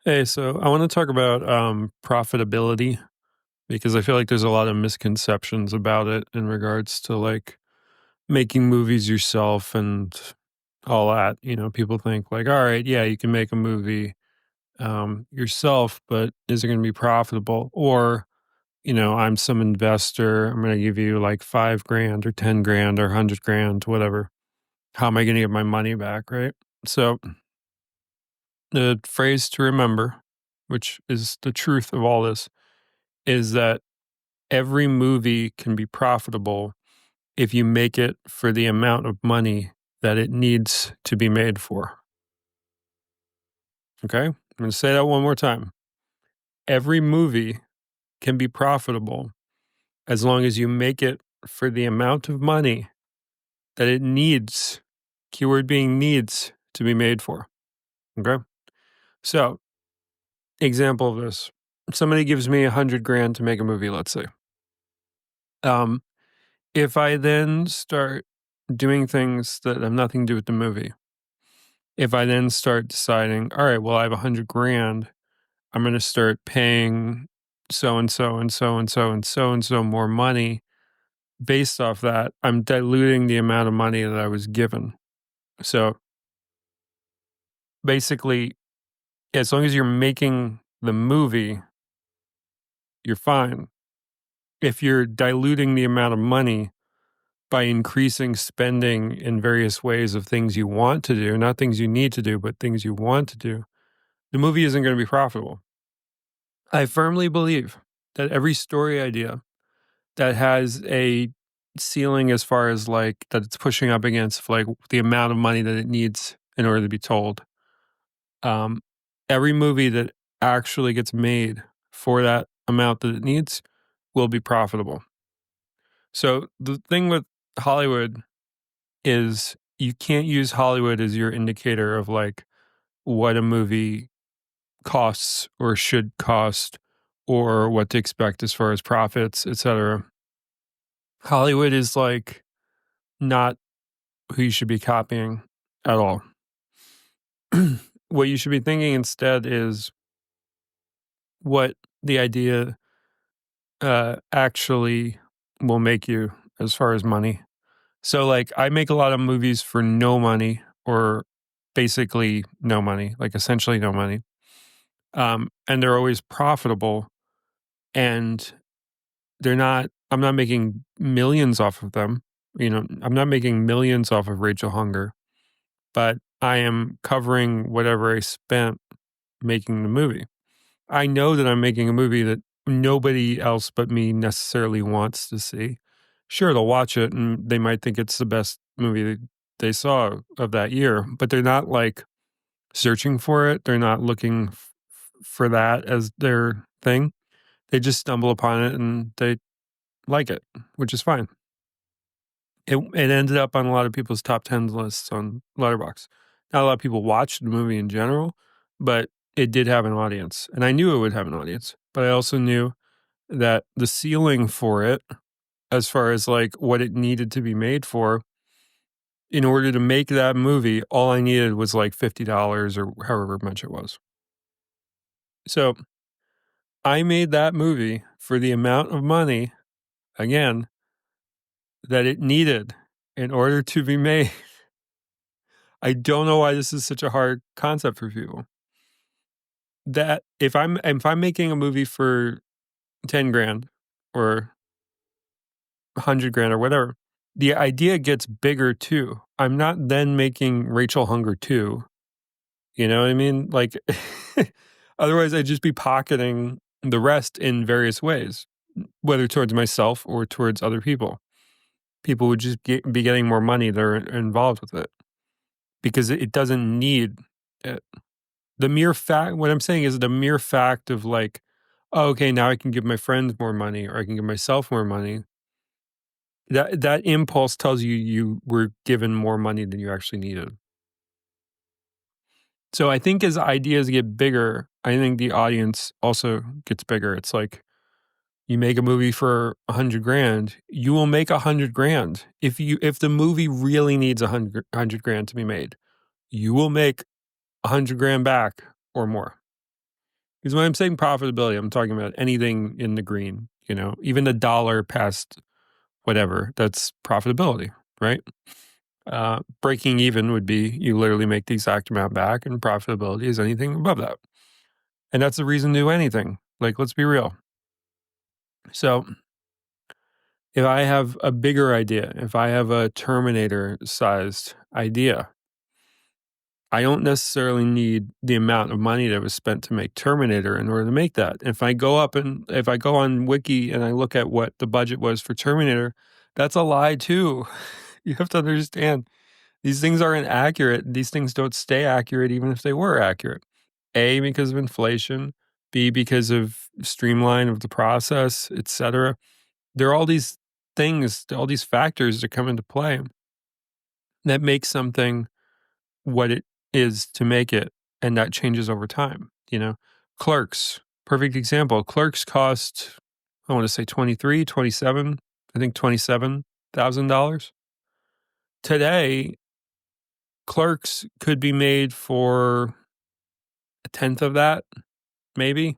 Hey, so I want to talk about profitability because I feel like there's a lot of misconceptions about it in regards to like making movies yourself and all that. People think like, all right, yeah, you can make a movie yourself, but is it going to be profitable? Or, I'm some investor. I'm going to give you like 5 grand or 10 grand or 100 grand, whatever. How am I going to get my money back? Right. So the phrase to remember, which is the truth of all this, is that every movie can be profitable if you make it for the amount of money that it needs to be made for. Okay? I'm going to say that one more time. Every movie can be profitable as long as you make it for the amount of money that it needs, keyword being needs, to be made for. Okay? So, example of this, somebody gives me 100 grand to make a movie, let's say. Um, If I then start doing things that have nothing to do with the movie, if I then start deciding, all right, well, I have 100 grand, I'm going to start paying so and so and so and so and so and so more money based off that, I'm diluting the amount of money that I was given. So basically, as long as you're making the movie, you're fine. If you're diluting the amount of money by increasing spending in various ways of things you want to do, not things you need to do, but things you want to do, the movie isn't going to be profitable. I firmly believe that every story idea that has a ceiling as far as like that it's pushing up against like the amount of money that it needs in order to be told, um, every movie that actually gets made for that amount that it needs will be profitable. So the thing with Hollywood is you can't use Hollywood as your indicator of like what a movie costs or should cost or what to expect as far as profits, etc. Hollywood is like not who you should be copying at all. What you should be thinking instead is what the idea actually will make you as far as money. So, like, I make a lot of movies for no money or basically no money, like essentially no money. And they're always profitable and I'm not making millions off of them. I'm not making millions off of Rachel Hunger, but I am covering whatever I spent making the movie. I know that I'm making a movie that nobody else but me necessarily wants to see. Sure, they'll watch it and they might think it's the best movie they saw of that year, but they're not like searching for it. They're not looking for that as their thing. They just stumble upon it and they like it, which is fine. It ended up on a lot of people's top 10 lists on Letterboxd. Not a lot of people watched the movie in general, but it did have an audience, and I knew it would have an audience. But I also knew that the ceiling for it, as far as like what it needed to be made for, in order to make that movie, all I needed was like $50 or however much it was. So I made that movie for the amount of money, again, that it needed in order to be made. I don't know why this is such a hard concept for people. That if I'm making a movie for 10 grand or 100 grand or whatever, the idea gets bigger too. I'm not then making Rachel Hunger 2. You know what I mean? Like, otherwise I'd just be pocketing the rest in various ways, whether towards myself or towards other people. People would just be getting more money that are involved with it because it doesn't need it. The mere fact, what I'm saying is the mere fact of like, oh, okay, now I can give my friends more money or I can give myself more money. That impulse tells you you were given more money than you actually needed. So I think as ideas get bigger, I think the audience also gets bigger. It's like you make a movie for 100 grand, you will make 100 grand. If the movie really needs 100 grand to be made, you will make 100 grand back or more. Because when I'm saying profitability, I'm talking about anything in the green, you know, even a dollar past whatever, that's profitability, right? Breaking even would be you literally make the exact amount back, and profitability is anything above that. And that's the reason to do anything. Like, let's be real. So, if I have a bigger idea, if I have a Terminator sized idea, I don't necessarily need the amount of money that was spent to make Terminator in order to make that. If I go on Wiki and I look at what the budget was for Terminator, that's a lie too. You have to understand these things aren't accurate. These things don't stay accurate even if they were accurate. A, because of inflation, B, because of streamline of the process, etc. There are all these things, all these factors that come into play that make something what it is to make it, and that changes over time, you know? Clerks, perfect example. Clerks cost, I wanna say 23, 27, I think $27,000. Today, Clerks could be made for a tenth of that, maybe,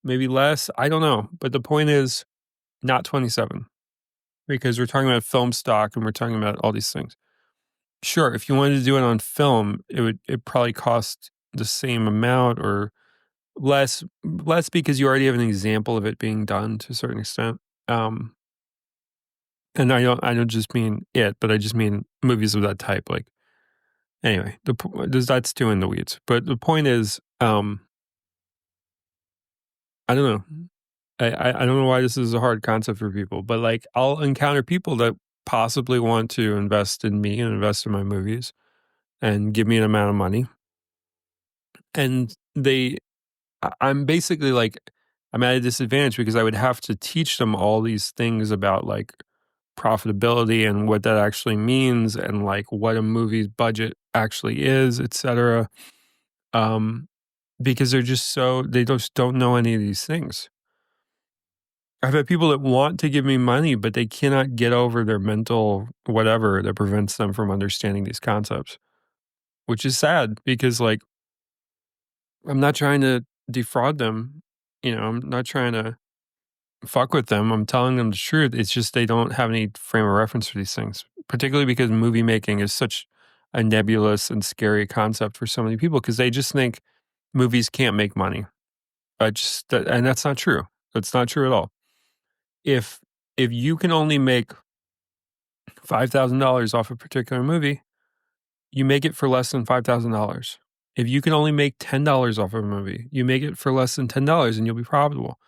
maybe less, I don't know, but the point is not 27, because we're talking about film stock and we're talking about all these things. Sure, if you wanted to do it on film, it probably cost the same amount or less because you already have an example of it being done to a certain extent. Um, and I don't just mean it, but I just mean movies of that type. Like anyway, that's too in the weeds. But the point is, I don't know. I don't know why this is a hard concept for people, but like I'll encounter people that possibly want to invest in me and invest in my movies and give me an amount of money, and I'm basically like, I'm at a disadvantage because I would have to teach them all these things about like profitability and what that actually means and like what a movie's budget actually is, etc. Um, because they just don't know any of these things. I've had people that want to give me money, but they cannot get over their mental whatever that prevents them from understanding these concepts, which is sad because like I'm not trying to defraud them. You know, I'm not trying to fuck with them. I'm telling them the truth. It's just they don't have any frame of reference for these things, particularly because movie making is such a nebulous and scary concept for so many people because they just think movies can't make money. And that's not true. That's not true at all. If if you can only make $5,000 off a particular movie, you make it for less than $5,000. If you can only make $10 off of a movie, you make it for less than $10 and you'll be profitable.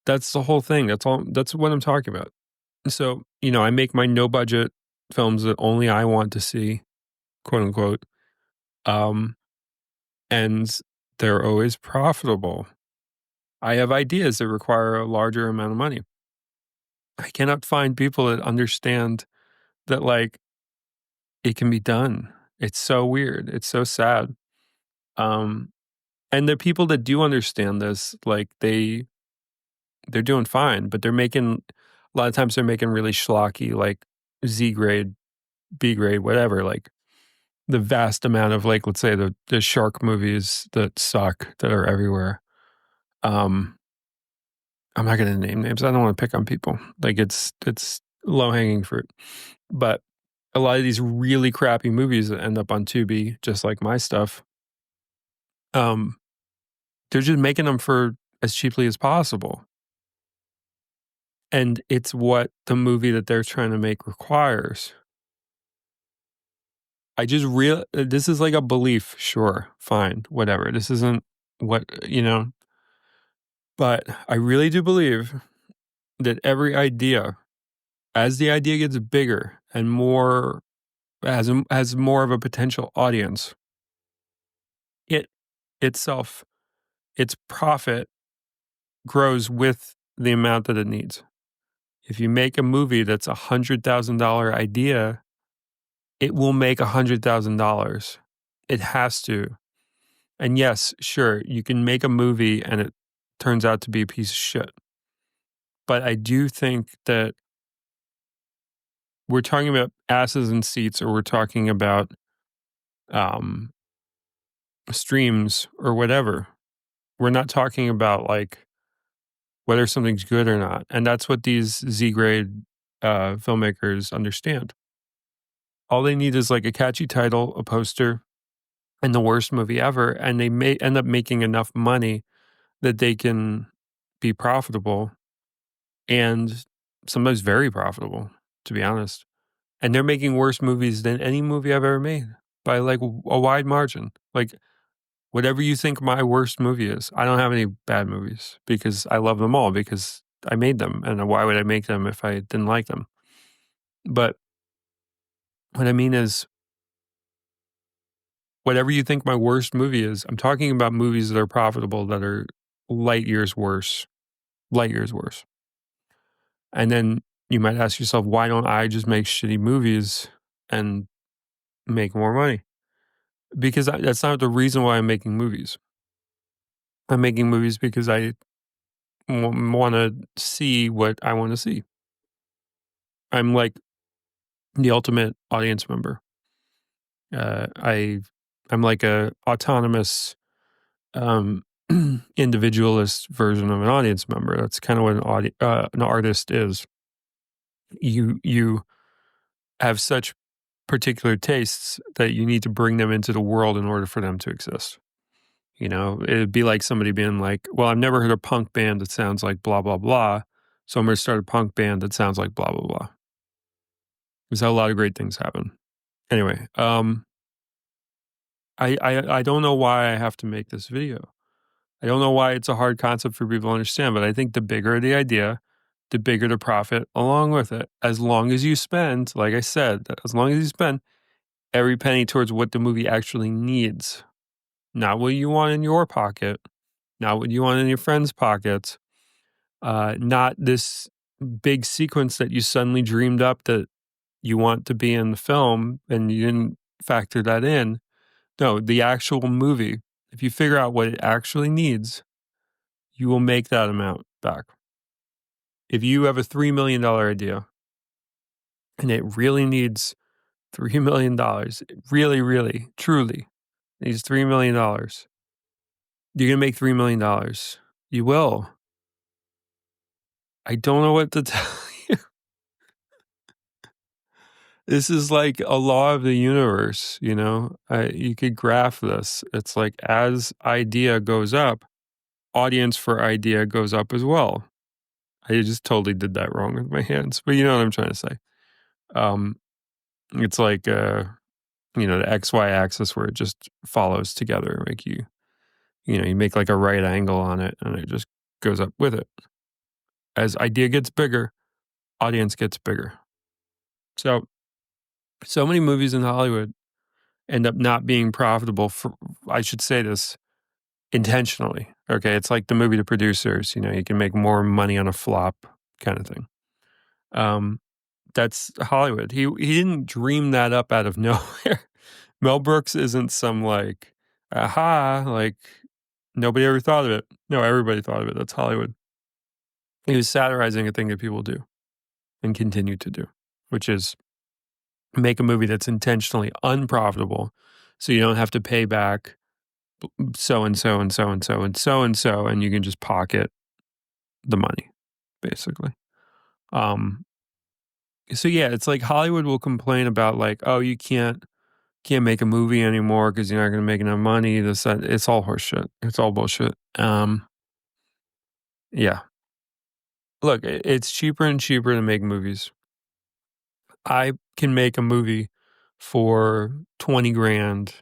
That's the whole thing. That's all. That's what I'm talking about. So, you know, I make my no budget films that only I want to see, quote unquote. Um, and they're always profitable. I have ideas that require a larger amount of money. I cannot find people that understand that like it can be done. It's so weird. It's so sad. Um, and the people that do understand this, like they're doing fine, but they're making a lot of times they're making really schlocky, like Z grade, B grade, whatever, like the vast amount of like, let's say the shark movies that suck that are everywhere. Um, I'm not gonna name names. I don't want to pick on people. Like it's low hanging fruit. But a lot of these really crappy movies that end up on Tubi, just like my stuff, um, they're just making them for as cheaply as possible. And it's what the movie that they're trying to make requires. This is like a belief, sure, fine, whatever. This isn't what, you know, but I really do believe that every idea, as the idea gets bigger and more has more of a potential audience, it itself, its profit grows with the amount that it needs. If you make a movie that's $100,000 idea, it will make $100,000. It has to. And yes, sure, you can make a movie and it turns out to be a piece of shit. But I do think that we're talking about asses and seats or we're talking about um, streams or whatever. We're not talking about, like, whether something's good or not, and that's what these Z-grade, filmmakers understand. All they need is, like, a catchy title, a poster, and the worst movie ever, and they may end up making enough money that they can be profitable and sometimes very profitable, to be honest. And they're making worse movies than any movie I've ever made by, like, a wide margin. Like, whatever you think my worst movie is, I don't have any bad movies because I love them all because I made them, and why would I make them if I didn't like them? But what I mean is, whatever you think my worst movie is, I'm talking about movies that are profitable that are light years worse, light years worse. And then you might ask yourself, why don't I just make shitty movies and make more money? Because that's not the reason why I'm making movies. I'm making movies because I want to see what I want to see. I'm like the ultimate audience member. Uh, I I'm like a autonomous um, individualist version of an audience member. That's kind of what an artist is. You have such particular tastes that you need to bring them into the world in order for them to exist. You know, it'd be like somebody being like, "Well, I've never heard a punk band that sounds like blah blah blah, so I'm going to start a punk band that sounds like blah blah blah." There's how a lot of great things happen. Anyway, I don't know why I have to make this video. I don't know why it's a hard concept for people to understand, but I think the bigger the idea, the bigger the profit along with it. As long as you spend, like I said, as long as you spend every penny towards what the movie actually needs, not what you want in your pocket, not what you want in your friends' pockets, not this big sequence that you suddenly dreamed up that you want to be in the film and you didn't factor that in. No, the actual movie. If you figure out what it actually needs, you will make that amount back. If you have a $3 million idea and it really needs $3 million, it really, really, truly needs $3 million, you're gonna make $3 million. You will. I don't know what to tell you. This is like a law of the universe, you know? You could graph this. It's like as idea goes up, audience for idea goes up as well. I just totally did that wrong with my hands, but you know what I'm trying to say. Um, it's like, the XY axis where it just follows together. Like you make like a right angle on it and it just goes up with it. As idea gets bigger, audience gets bigger. So many movies in Hollywood end up not being profitable for, I should say this intentionally. Okay. It's like the movie The Producers, you can make more money on a flop kind of thing. Um, that's Hollywood. He didn't dream that up out of nowhere. Mel Brooks isn't some like, aha, like nobody ever thought of it. No, everybody thought of it. That's Hollywood. He was satirizing a thing that people do and continue to do, which is make a movie that's intentionally unprofitable so you don't have to pay back so and so and so and so and so and so, and you can just pocket the money, basically. Um, so yeah, it's like Hollywood will complain about like, oh, you can't make a movie anymore because you're not going to make enough money. This that. It's all horseshit. It's all bullshit. Yeah. Look, it's cheaper and cheaper to make movies. I can make a movie for 20 grand,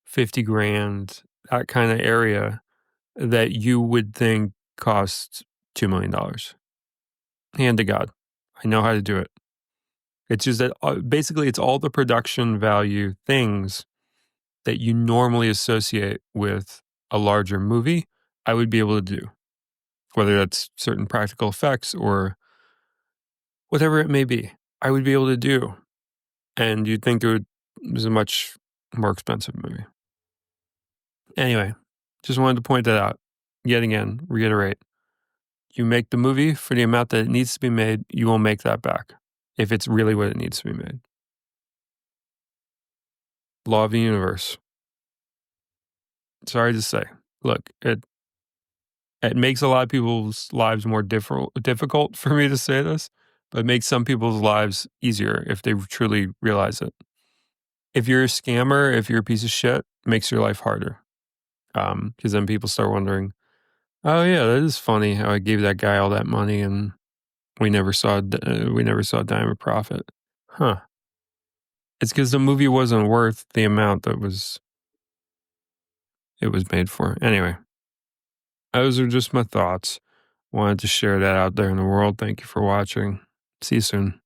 50 grand, that kind of area that you would think costs $2 million. Hand to God. I know how to do it. It's just that basically it's all the production value things that you normally associate with a larger movie, I would be able to do, whether that's certain practical effects or whatever it may be. I would be able to do, and you'd think it was a much more expensive movie. Anyway, just wanted to point that out. Yet again, reiterate. You make the movie for the amount that it needs to be made, you will make that back if it's really what it needs to be made. Law of the universe. Sorry to say. Look, It makes a lot of people's lives more difficult for me to say this, but it makes some people's lives easier if they truly realize it. If you're a scammer, if you're a piece of shit, it makes your life harder. Because then people start wondering, "Oh, yeah, that is funny how I gave that guy all that money and we never saw a dime of profit." Huh. It's because the movie wasn't worth the amount that it was made for. Anyway, those are just my thoughts. Wanted to share that out there in the world. Thank you for watching. See you soon.